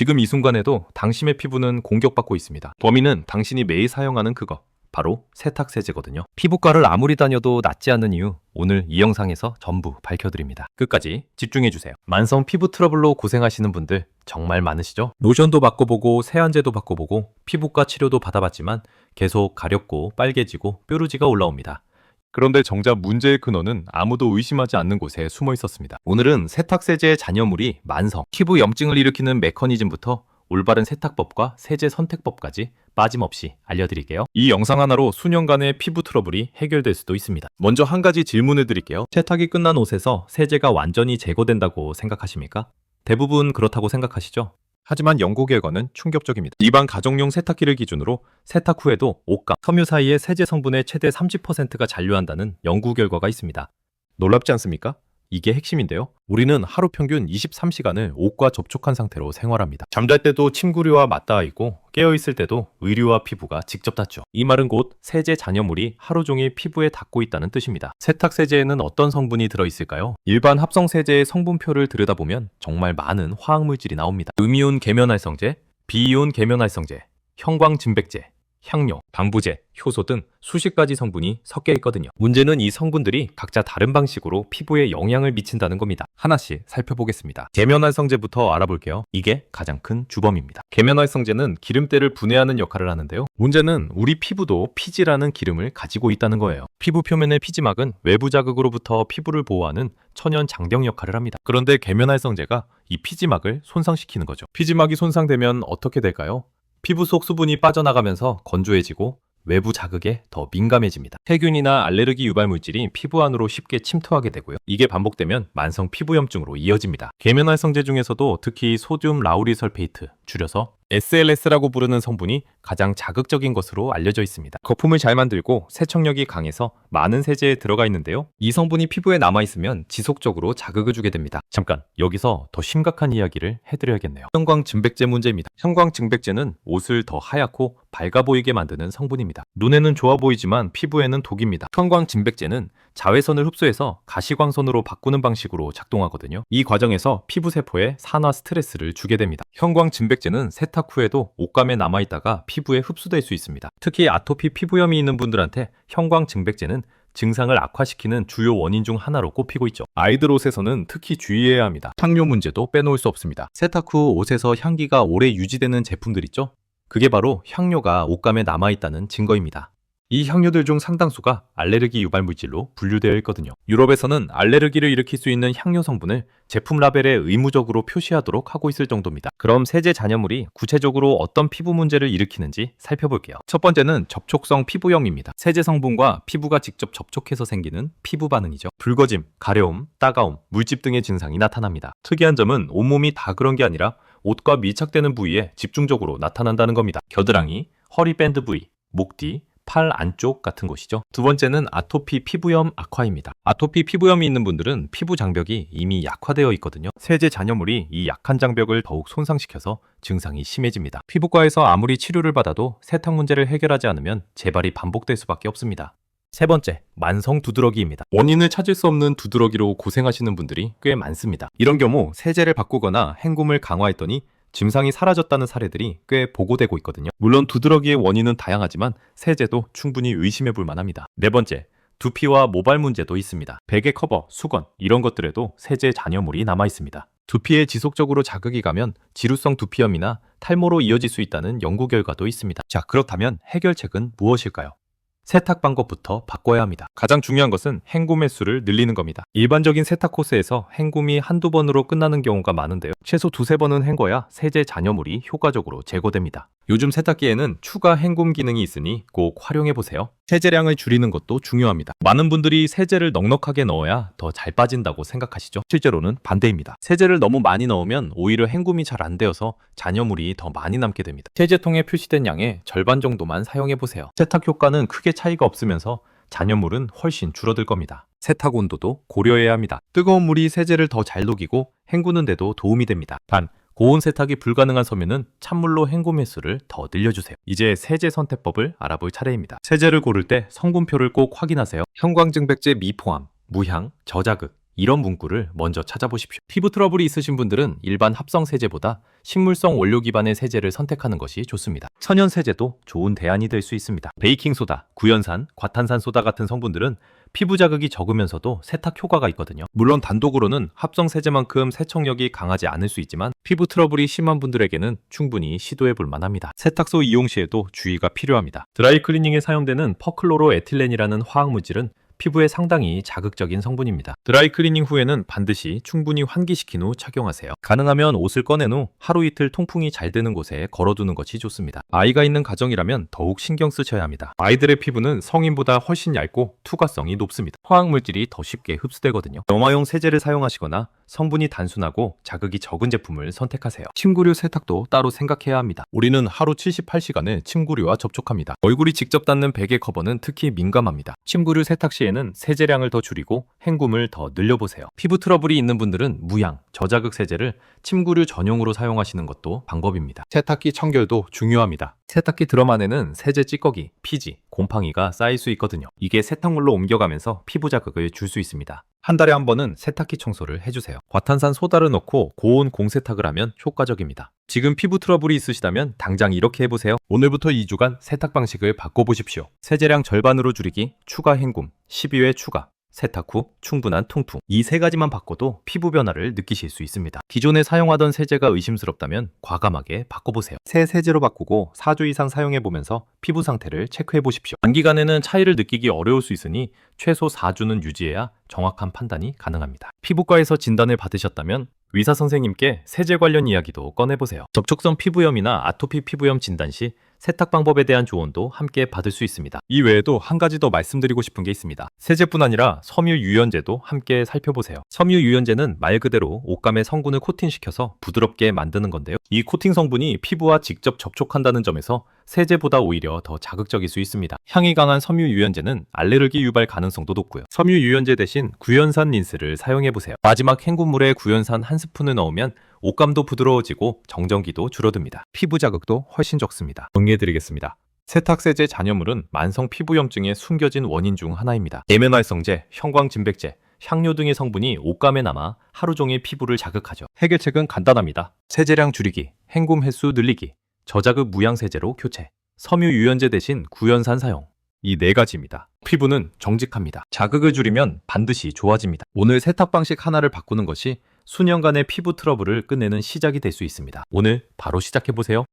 지금 이 순간에도 당신의 피부는 공격받고 있습니다. 범인은 당신이 매일 사용하는 그거, 바로 세탁세제거든요. 피부과를 아무리 다녀도 낫지 않는 이유, 오늘 이 영상에서 전부 밝혀드립니다. 끝까지 집중해주세요. 만성 피부 트러블로 고생하시는 분들 정말 많으시죠? 로션도 바꿔보고 세안제도 바꿔보고 피부과 치료도 받아봤지만 계속 가렵고 빨개지고 뾰루지가 올라옵니다. 그런데 정작 문제의 근원은 아무도 의심하지 않는 곳에 숨어 있었습니다. 오늘은 세탁세제의 잔여물이 만성, 피부 염증을 일으키는 메커니즘부터 올바른 세탁법과 세제 선택법까지 빠짐없이 알려드릴게요. 이 영상 하나로 수년간의 피부 트러블이 해결될 수도 있습니다. 먼저 한 가지 질문을 드릴게요. 세탁이 끝난 옷에서 세제가 완전히 제거된다고 생각하십니까? 대부분 그렇다고 생각하시죠? 하지만 연구 결과는 충격적입니다. 일반 가정용 세탁기를 기준으로 세탁 후에도 옷과 섬유 사이의 세제 성분의 최대 30%가 잔류한다는 연구 결과가 있습니다. 놀랍지 않습니까? 이게 핵심인데요. 우리는 하루 평균 23시간을 옷과 접촉한 상태로 생활합니다. 잠잘 때도 침구류와 맞닿아 있고 깨어있을 때도 의류와 피부가 직접 닿죠. 이 말은 곧 세제 잔여물이 하루 종일 피부에 닿고 있다는 뜻입니다. 세탁세제에는 어떤 성분이 들어있을까요? 일반 합성세제의 성분표를 들여다보면 정말 많은 화학물질이 나옵니다. 음이온 계면활성제, 비이온 계면활성제, 형광진백제, 향료, 방부제, 효소 등 수십 가지 성분이 섞여 있거든요. 문제는 이 성분들이 각자 다른 방식으로 피부에 영향을 미친다는 겁니다. 하나씩 살펴보겠습니다. 계면활성제부터 알아볼게요. 이게 가장 큰 주범입니다. 계면활성제는 기름때를 분해하는 역할을 하는데요. 문제는 우리 피부도 피지라는 기름을 가지고 있다는 거예요. 피부 표면의 피지막은 외부 자극으로부터 피부를 보호하는 천연 장벽 역할을 합니다. 그런데 계면활성제가 이 피지막을 손상시키는 거죠. 피지막이 손상되면 어떻게 될까요? 피부 속 수분이 빠져나가면서 건조해지고 외부 자극에 더 민감해집니다. 세균이나 알레르기 유발 물질이 피부 안으로 쉽게 침투하게 되고요. 이게 반복되면 만성 피부염증으로 이어집니다. 계면활성제 중에서도 특히 소듐 라우릴 설페이트, 줄여서 SLS라고 부르는 성분이 가장 자극적인 것으로 알려져 있습니다. 거품을 잘 만들고 세척력이 강해서 많은 세제에 들어가 있는데요. 이 성분이 피부에 남아있으면 지속적으로 자극을 주게 됩니다. 잠깐, 여기서 더 심각한 이야기를 해드려야겠네요. 형광증백제 문제입니다. 형광증백제는 옷을 더 하얗고 밝아 보이게 만드는 성분입니다. 눈에는 좋아 보이지만 피부에는 독입니다. 형광증백제는 자외선을 흡수해서 가시광선으로 바꾸는 방식으로 작동하거든요. 이 과정에서 피부 세포에 산화 스트레스를 주게 됩니다. 형광증백제는 세탁 후에도 옷감에 남아있다가 피부에 흡수될 수 있습니다. 특히 아토피 피부염이 있는 분들한테 형광증백제는 증상을 악화시키는 주요 원인 중 하나로 꼽히고 있죠. 아이들 옷에서는 특히 주의해야 합니다. 향료 문제도 빼놓을 수 없습니다. 세탁 후 옷에서 향기가 오래 유지되는 제품들 있죠? 그게 바로 향료가 옷감에 남아있다는 증거입니다. 이 향료들 중 상당수가 알레르기 유발 물질로 분류되어 있거든요. 유럽에서는 알레르기를 일으킬 수 있는 향료 성분을 제품 라벨에 의무적으로 표시하도록 하고 있을 정도입니다. 그럼 세제 잔여물이 구체적으로 어떤 피부 문제를 일으키는지 살펴볼게요. 첫 번째는 접촉성 피부염입니다. 세제 성분과 피부가 직접 접촉해서 생기는 피부 반응이죠. 붉어짐, 가려움, 따가움, 물집 등의 증상이 나타납니다. 특이한 점은 온몸이 다 그런 게 아니라 옷과 밀착되는 부위에 집중적으로 나타난다는 겁니다. 겨드랑이, 허리밴드 부위, 목 뒤, 팔 안쪽 같은 곳이죠. 두 번째는 아토피 피부염 악화입니다. 아토피 피부염이 있는 분들은 피부 장벽이 이미 약화되어 있거든요. 세제 잔여물이 이 약한 장벽을 더욱 손상시켜서 증상이 심해집니다. 피부과에서 아무리 치료를 받아도 세탁 문제를 해결하지 않으면 재발이 반복될 수밖에 없습니다. 세 번째, 만성 두드러기입니다. 원인을 찾을 수 없는 두드러기로 고생하시는 분들이 꽤 많습니다. 이런 경우 세제를 바꾸거나 헹굼을 강화했더니 증상이 사라졌다는 사례들이 꽤 보고되고 있거든요. 물론 두드러기의 원인은 다양하지만 세제도 충분히 의심해 볼 만합니다. 네 번째, 두피와 모발 문제도 있습니다. 베개 커버, 수건 이런 것들에도 세제 잔여물이 남아 있습니다. 두피에 지속적으로 자극이 가면 지루성 두피염이나 탈모로 이어질 수 있다는 연구 결과도 있습니다. 자, 그렇다면 해결책은 무엇일까요? 세탁 방법부터 바꿔야 합니다. 가장 중요한 것은 헹굼 횟수를 늘리는 겁니다. 일반적인 세탁 코스에서 헹굼이 한두 번으로 끝나는 경우가 많은데요. 최소 두세 번은 헹궈야 세제 잔여물이 효과적으로 제거됩니다. 요즘 세탁기에는 추가 헹굼 기능이 있으니 꼭 활용해보세요. 세제량을 줄이는 것도 중요합니다. 많은 분들이 세제를 넉넉하게 넣어야 더 잘 빠진다고 생각하시죠? 실제로는 반대입니다. 세제를 너무 많이 넣으면 오히려 헹굼이 잘 안 되어서 잔여물이 더 많이 남게 됩니다. 세제통에 표시된 양의 절반 정도만 사용해보세요. 세탁 효과는 크게 차이가 없으면서 잔여물은 훨씬 줄어들 겁니다. 세탁 온도도 고려해야 합니다. 뜨거운 물이 세제를 더 잘 녹이고 헹구는 데도 도움이 됩니다. 단, 고온 세탁이 불가능한 섬유는 찬물로 헹굼 횟수를 더 늘려주세요. 이제 세제 선택법을 알아볼 차례입니다. 세제를 고를 때 성분표를 꼭 확인하세요. 형광증백제 미포함, 무향, 저자극, 이런 문구를 먼저 찾아보십시오. 피부 트러블이 있으신 분들은 일반 합성 세제보다 식물성 원료 기반의 세제를 선택하는 것이 좋습니다. 천연 세제도 좋은 대안이 될 수 있습니다. 베이킹소다, 구연산, 과탄산소다 같은 성분들은 피부 자극이 적으면서도 세탁 효과가 있거든요. 물론 단독으로는 합성 세제만큼 세척력이 강하지 않을 수 있지만 피부 트러블이 심한 분들에게는 충분히 시도해 볼 만합니다. 세탁소 이용 시에도 주의가 필요합니다. 드라이 클리닝에 사용되는 퍼클로로 에틸렌이라는 화학 물질은 피부에 상당히 자극적인 성분입니다. 드라이 클리닝 후에는 반드시 충분히 환기시킨 후 착용하세요. 가능하면 옷을 꺼낸 후 하루 이틀 통풍이 잘 되는 곳에 걸어두는 것이 좋습니다. 아이가 있는 가정이라면 더욱 신경 쓰셔야 합니다. 아이들의 피부는 성인보다 훨씬 얇고 투과성이 높습니다. 화학 물질이 더 쉽게 흡수되거든요. 염화용 세제를 사용하시거나 성분이 단순하고 자극이 적은 제품을 선택하세요. 침구류 세탁도 따로 생각해야 합니다. 우리는 하루 78시간을 침구류와 접촉합니다. 얼굴이 직접 닿는 베개 커버는 특히 민감합니다. 침구류 세탁 시에는 세제량을 더 줄이고 헹굼을 더 늘려보세요. 피부 트러블이 있는 분들은 무향, 저자극 세제를 침구류 전용으로 사용하시는 것도 방법입니다. 세탁기 청결도 중요합니다. 세탁기 드럼 안에는 세제 찌꺼기, 피지, 곰팡이가 쌓일 수 있거든요. 이게 세탁물로 옮겨가면서 피부 자극을 줄 수 있습니다. 한 달에 한 번은 세탁기 청소를 해주세요. 과탄산 소다를 넣고 고온 공세탁을 하면 효과적입니다. 지금 피부 트러블이 있으시다면 당장 이렇게 해보세요. 오늘부터 2주간 세탁 방식을 바꿔보십시오. 세제량 절반으로 줄이기, 추가 헹굼, 12회 추가, 세탁 후 충분한 통풍. 이 세 가지만 바꿔도 피부 변화를 느끼실 수 있습니다. 기존에 사용하던 세제가 의심스럽다면 과감하게 바꿔보세요. 새 세제로 바꾸고 4주 이상 사용해보면서 피부 상태를 체크해보십시오. 단기간에는 차이를 느끼기 어려울 수 있으니 최소 4주는 유지해야 정확한 판단이 가능합니다. 피부과에서 진단을 받으셨다면 의사 선생님께 세제 관련 이야기도 꺼내보세요. 접촉성 피부염이나 아토피 피부염 진단 시 세탁 방법에 대한 조언도 함께 받을 수 있습니다. 이 외에도 한 가지 더 말씀드리고 싶은 게 있습니다. 세제뿐 아니라 섬유 유연제도 함께 살펴보세요. 섬유 유연제는 말 그대로 옷감의 성분을 코팅시켜서 부드럽게 만드는 건데요. 이 코팅 성분이 피부와 직접 접촉한다는 점에서 세제보다 오히려 더 자극적일 수 있습니다. 향이 강한 섬유 유연제는 알레르기 유발 가능성도 높고요. 섬유 유연제 대신 구연산 린스를 사용해보세요. 마지막 헹굼물에 구연산 한 스푼을 넣으면 옷감도 부드러워지고 정전기도 줄어듭니다. 피부 자극도 훨씬 적습니다. 정리해드리겠습니다. 세탁세제 잔여물은 만성 피부염증의 숨겨진 원인 중 하나입니다. 계면활성제, 형광진백제, 향료 등의 성분이 옷감에 남아 하루 종일 피부를 자극하죠. 해결책은 간단합니다. 세제량 줄이기, 헹굼 횟수 늘리기, 저자극 무향세제로 교체, 섬유 유연제 대신 구연산 사용. 이 네 가지입니다. 피부는 정직합니다. 자극을 줄이면 반드시 좋아집니다. 오늘 세탁 방식 하나를 바꾸는 것이 수년간의 피부 트러블을 끝내는 시작이 될 수 있습니다. 오늘 바로 시작해보세요.